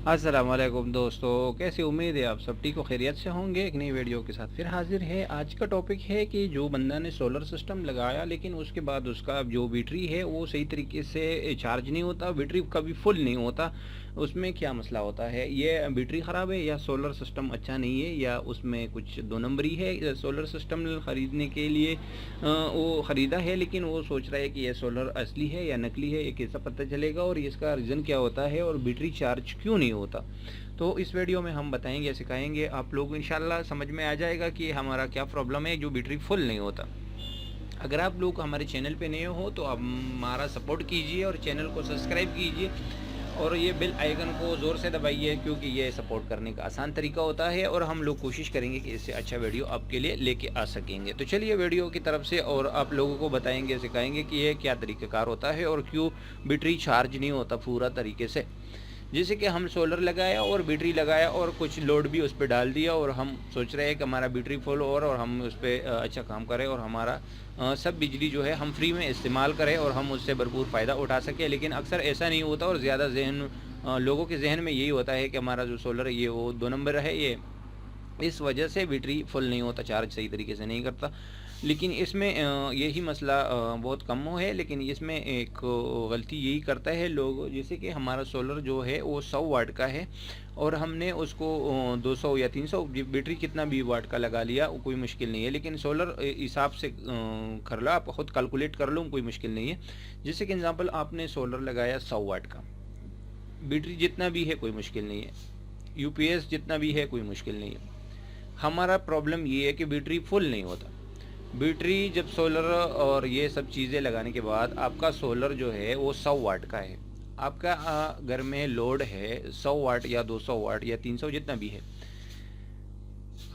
अस्सलामुअलैकुम दोस्तों, कैसी उम्मीद है आप सब ठीक हो, खैरियत से होंगे। एक नई वीडियो के साथ फिर हाजिर है। आज का टॉपिक है कि जो बंदा ने सोलर सिस्टम लगाया लेकिन उसके बाद उसका जो बैटरी है वो सही तरीके से चार्ज नहीं होता, बैटरी कभी फुल नहीं होता। उसमें क्या मसला होता है? ये बैटरी ख़राब है या सोलर सिस्टम अच्छा नहीं है या उसमें कुछ दो नंबरी है। सोलर सिस्टम ख़रीदने के लिए वो ख़रीदा है लेकिन वो सोच रहा है कि ये सोलर असली है या नकली है, ये कैसा पता चलेगा और इसका रीज़न क्या होता है और बैटरी चार्ज क्यों नहीं होता। तो इस वीडियो में हम बताएंगे, सिखाएंगे, आप लोग इंशाल्लाह समझ में आ जाएगा कि हमारा क्या प्रॉब्लम है जो बैटरी फुल नहीं होता। अगर आप लोग हमारे चैनल पे नए हो तो आप हमारा सपोर्ट कीजिए और चैनल को सब्सक्राइब कीजिए और ये बेल आइकन को ज़ोर से दबाइए क्योंकि ये सपोर्ट करने का आसान तरीका होता है और हम लोग कोशिश करेंगे कि इससे अच्छा वीडियो आपके लिए लेके आ सकेंगे। तो चलिए वीडियो की तरफ से और आप लोगों को बताएंगे, सिखाएंगे कि ये क्या तरीक़ाकार होता है और क्यों बैटरी चार्ज नहीं होता पूरा तरीके से। जैसे कि हम सोलर लगाया और बैटरी लगाया और कुछ लोड भी उस पर डाल दिया और हम सोच रहे हैं कि हमारा बैटरी फुल हो और हम उस पर अच्छा काम करें और हमारा सब बिजली जो है हम फ्री में इस्तेमाल करें और हम उससे भरपूर फ़ायदा उठा सकें। लेकिन अक्सर ऐसा नहीं होता और ज़्यादा लोगों के जहन में यही होता है कि हमारा जो सोलर है ये वो 2 नंबर है, ये इस वजह से बैटरी फुल नहीं होता, चार्ज सही तरीके से नहीं करता। लेकिन इसमें यही मसला बहुत कम है, लेकिन इसमें एक गलती यही करता है लोग। जैसे कि हमारा सोलर जो है वो 100 वाट का है और हमने उसको 200 या 300 बैटरी कितना भी वाट का लगा लिया, वो कोई मुश्किल नहीं है। लेकिन सोलर हिसाब से कर लो, आप ख़ुद कैलकुलेट कर लो, कोई मुश्किल नहीं है। जैसे कि एग्जांपल आपने सोलर लगाया 100 वाट का, बैटरी जितना भी है कोई मुश्किल नहीं है, यूपीएस जितना भी है कोई मुश्किल नहीं है। हमारा प्रॉब्लम ये है कि बैटरी फुल नहीं होता। बैटरी जब सोलर और ये सब चीज़ें लगाने के बाद आपका सोलर जो है वो 100 वाट का है, आपका घर में लोड है 100 वाट या 200 वाट या 300 जितना भी है।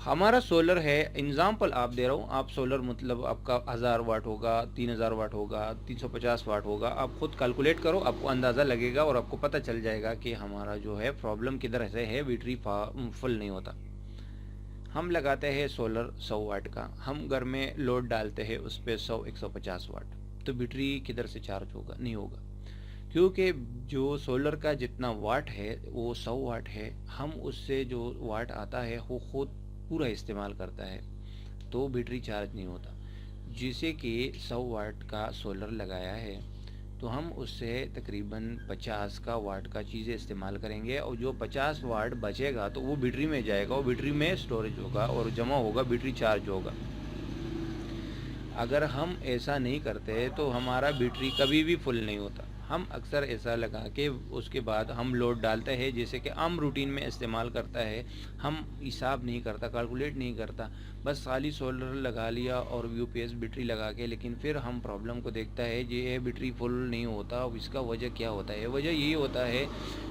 हमारा सोलर है, एग्जाम्पल आप दे रहा हूँ, आप सोलर मतलब आपका 1000 वाट होगा, 3000 वाट होगा, 350 वाट होगा। आप खुद कैलकुलेट करो, आपको अंदाज़ा लगेगा और आपको पता चल जाएगा कि हमारा जो है प्रॉब्लम किधर से है, बैटरी फुल नहीं होता। हम लगाते हैं सोलर 100 वाट का, हम घर में लोड डालते हैं उस पर 100-150 वाट, तो बैटरी किधर से चार्ज होगा? नहीं होगा, क्योंकि जो सोलर का जितना वाट है वो 100 वाट है। हम उससे जो वाट आता है वो खुद पूरा इस्तेमाल करता है, तो बैटरी चार्ज नहीं होता। जैसे कि 100 वाट का सोलर लगाया है तो हम उससे तकरीबन 50 का वाट का चीज़ें इस्तेमाल करेंगे और जो 50 वाट बचेगा तो वो बैटरी में जाएगा और बैटरी में स्टोरेज होगा और जमा होगा, बैटरी चार्ज होगा। अगर हम ऐसा नहीं करते तो हमारा बैटरी कभी भी फुल नहीं होता। हम अक्सर ऐसा लगा के उसके बाद हम लोड डालते हैं, जैसे कि आम रूटीन में इस्तेमाल करता है, हम हिसाब नहीं करता, कैलकुलेट नहीं करता, बस खाली सोलर लगा लिया और यूपीएस बैटरी लगा के। लेकिन फिर हम प्रॉब्लम को देखता है ये बैटरी फुल नहीं होता। अब इसका वजह क्या होता है? वजह यही होता है,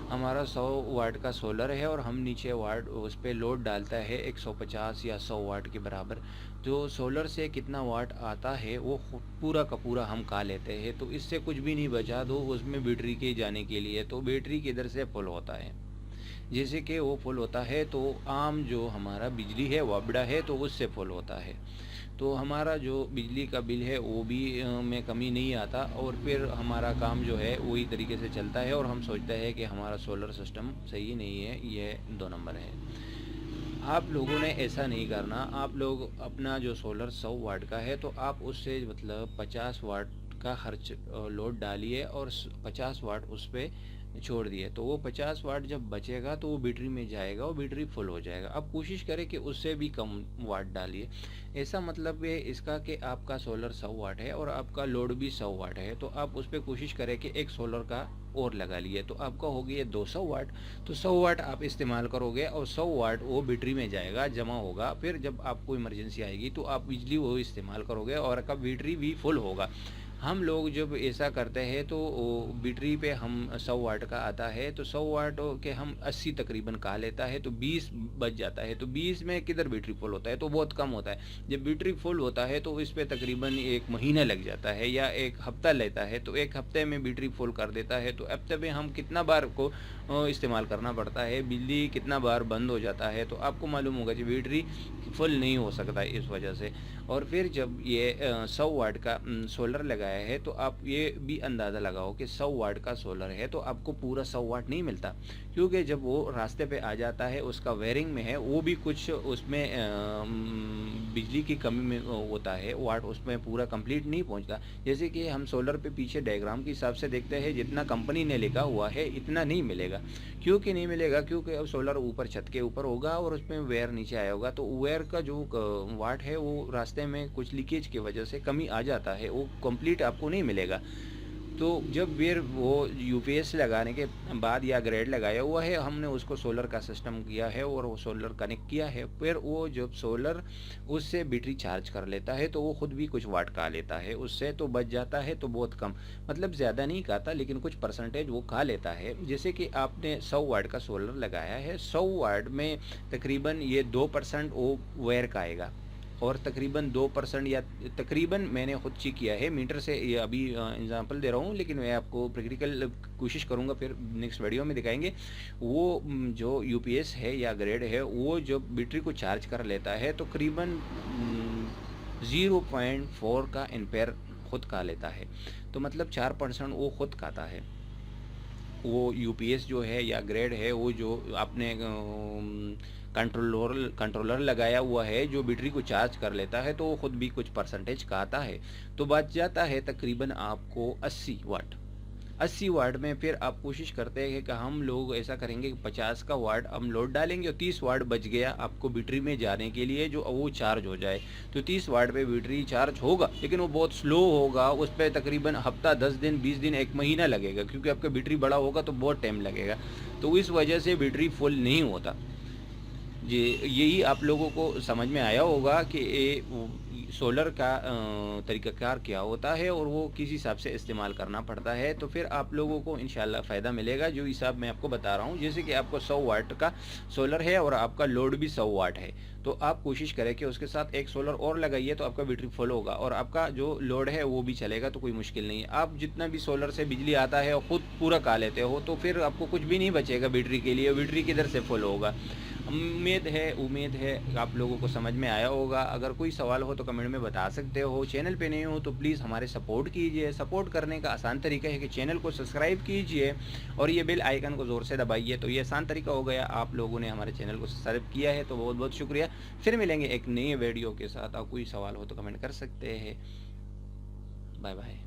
हमारा 100 वाट का सोलर है और हम नीचे वाट उस पर लोड डालता है 150 या 100 वाट के बराबर। जो सोलर से कितना वाट आता है वो पूरा का पूरा हम खा लेते हैं, तो इससे कुछ भी नहीं बचा दो उसमें बैटरी के जाने के लिए। तो बैटरी किधर से फुल होता है? जैसे कि वो फुल होता है तो आम जो हमारा बिजली है वापडा है तो उससे फुल होता है, तो हमारा जो बिजली का बिल है वो भी में कमी नहीं आता और फिर हमारा काम जो है वही तरीके से चलता है और हम सोचते हैं कि हमारा सोलर सिस्टम सही नहीं है, ये 2 नंबर है। आप लोगों ने ऐसा नहीं करना। आप लोग अपना जो सोलर 100 वाट का है तो आप उससे मतलब 50 वाट का खर्च लोड डालिए और 50 वाट उस पर छोड़ दिए, तो वो 50 वाट जब बचेगा तो वो बैटरी में जाएगा और बैटरी फुल हो जाएगा। अब कोशिश करें कि उससे भी कम वाट डालिए। ऐसा मतलब है इसका कि आपका सोलर 100 वाट है और आपका लोड भी 100 वाट है, तो आप उस पर कोशिश करें कि एक सोलर का और लगा लिए, तो आपका हो गया 200 वाट। तो 100 वाट आप इस्तेमाल करोगे और 100 वाट वो बैटरी में जाएगा, जमा होगा। फिर जब आपको इमरजेंसी आएगी तो आप बिजली वो इस्तेमाल करोगे और आपका बैटरी भी फुल होगा। हम लोग जब ऐसा करते हैं तो बैटरी पे हम 100 वाट का आता है तो 100 वाट के हम 80 तकरीबन कहा लेता है, तो 20 बच जाता है। तो 20 में किधर बैटरी फुल होता है? तो बहुत कम होता है। जब बैटरी फुल होता है तो इस पर तकरीबन 1 महीना लग जाता है या 1 हफ्ता लेता है, तो 1 हफ्ते में बैटरी फुल कर देता है। तो हफ्ते में हम कितना बार को इस्तेमाल करना पड़ता है, बिजली कितना बार बंद हो जाता है, तो आपको मालूम होगा कि बैटरी फुल नहीं हो सकता इस वजह से। और फिर जब ये 100 वाट का सोलर लगा लगाया है तो आप ये भी अंदाज़ा लगाओ कि 100 वाट का सोलर है तो आपको पूरा 100 वाट नहीं मिलता, क्योंकि जब वो रास्ते पे आ जाता है उसका वेयरिंग में है, वो भी कुछ उसमें बिजली की कमी में होता है, वाट उसमें पूरा कंप्लीट नहीं पहुंचता। जैसे कि हम सोलर पे पीछे डायग्राम के हिसाब से देखते हैं, जितना कंपनी ने लिखा हुआ है इतना नहीं मिलेगा। क्योंकि नहीं मिलेगा, क्योंकि अब सोलर ऊपर छत के ऊपर होगा और उसमें वेयर नीचे आया होगा, तो वेयर का जो वाट है वो रास्ते में कुछ लीकेज की वजह से कमी आ जाता है, वो कंप्लीट आपको नहीं मिलेगा। तो जब फिर वो यूपीएस लगाने के बाद या ग्रेड लगाया हुआ है, हमने उसको सोलर का सिस्टम किया है और वो सोलर कनेक्ट किया है, फिर वो जब सोलर उससे बैटरी चार्ज कर लेता है तो वो खुद भी कुछ वाट खा लेता है, उससे तो बच जाता है, तो बहुत कम, मतलब ज़्यादा नहीं खाता लेकिन कुछ परसेंटेज वो खा लेता है। जैसे कि आपने 100 वाट का सोलर लगाया है, 100 वाट में तकरीबन ये 2% वो वेयर का आएगा, और तकरीबन 2% या तकरीबन, मैंने खुद चेक किया है मीटर से, ये अभी एग्जांपल दे रहा हूँ लेकिन मैं आपको प्रैक्टिकल कोशिश करूँगा, फिर नेक्स्ट वीडियो में दिखाएंगे। वो जो यूपीएस है या ग्रेड है वो जो बैटरी को चार्ज कर लेता है तो तकरीबन 0.4 का एम्पेयर खुद खा लेता है, तो मतलब 4% वो खुद खाता है। वो यूपीएस जो है या ग्रेड है, वो जो आपने कंट्रोलर लगाया हुआ है जो बैटरी को चार्ज कर लेता है, तो वो खुद भी कुछ परसेंटेज खाता है, तो बच जाता है तकरीबन आपको 80 वाट। 80 वाट में फिर आप कोशिश करते हैं कि हम लोग ऐसा करेंगे कि 50 का वाट हम लोड डालेंगे और 30 वाट बच गया आपको बैटरी में जाने के लिए, जो वो चार्ज हो जाए। तो 30 वाट पे बैटरी चार्ज होगा लेकिन वो बहुत स्लो होगा, उस पर तकरीबन हफ्ता, 10 दिन, 20 दिन, 1 महीना लगेगा, क्योंकि आपका बैटरी बड़ा होगा तो बहुत टाइम लगेगा, तो इस वजह से बैटरी फुल नहीं होता। जी, यही आप लोगों को समझ में आया होगा कि सोलर का तरीक़ाकार क्या होता है और वो किस हिसाब से इस्तेमाल करना पड़ता है, तो फिर आप लोगों को इंशाल्लाह फ़ायदा मिलेगा, जो हिसाब मैं आपको बता रहा हूँ। जैसे कि आपको 100 वाट का सोलर है और आपका लोड भी 100 वाट है, तो आप कोशिश करें कि उसके साथ एक सोलर और लगाइए तो आपका बैटरी फुल होगा और आपका जो लोड है वो भी चलेगा, तो कोई मुश्किल नहीं है। आप जितना भी सोलर से बिजली आता है ख़ुद पूरा खा लेते हो, तो फिर आपको कुछ भी नहीं बचेगा बैटरी के लिए, बैटरी किधर से फुल होगा। उम्मीद है आप लोगों को समझ में आया होगा। अगर कोई सवाल हो तो कमेंट में बता सकते हो। चैनल पे नहीं हो तो प्लीज़ हमारे सपोर्ट कीजिए। सपोर्ट करने का आसान तरीका है कि चैनल को सब्सक्राइब कीजिए और ये बेल आइकन को ज़ोर से दबाइए, तो ये आसान तरीका हो गया। आप लोगों ने हमारे चैनल को सब्सक्राइब किया है तो बहुत बहुत शुक्रिया। फिर मिलेंगे एक नई वीडियो के साथ। आप कोई सवाल हो तो कमेंट कर सकते हैं। Bye bye.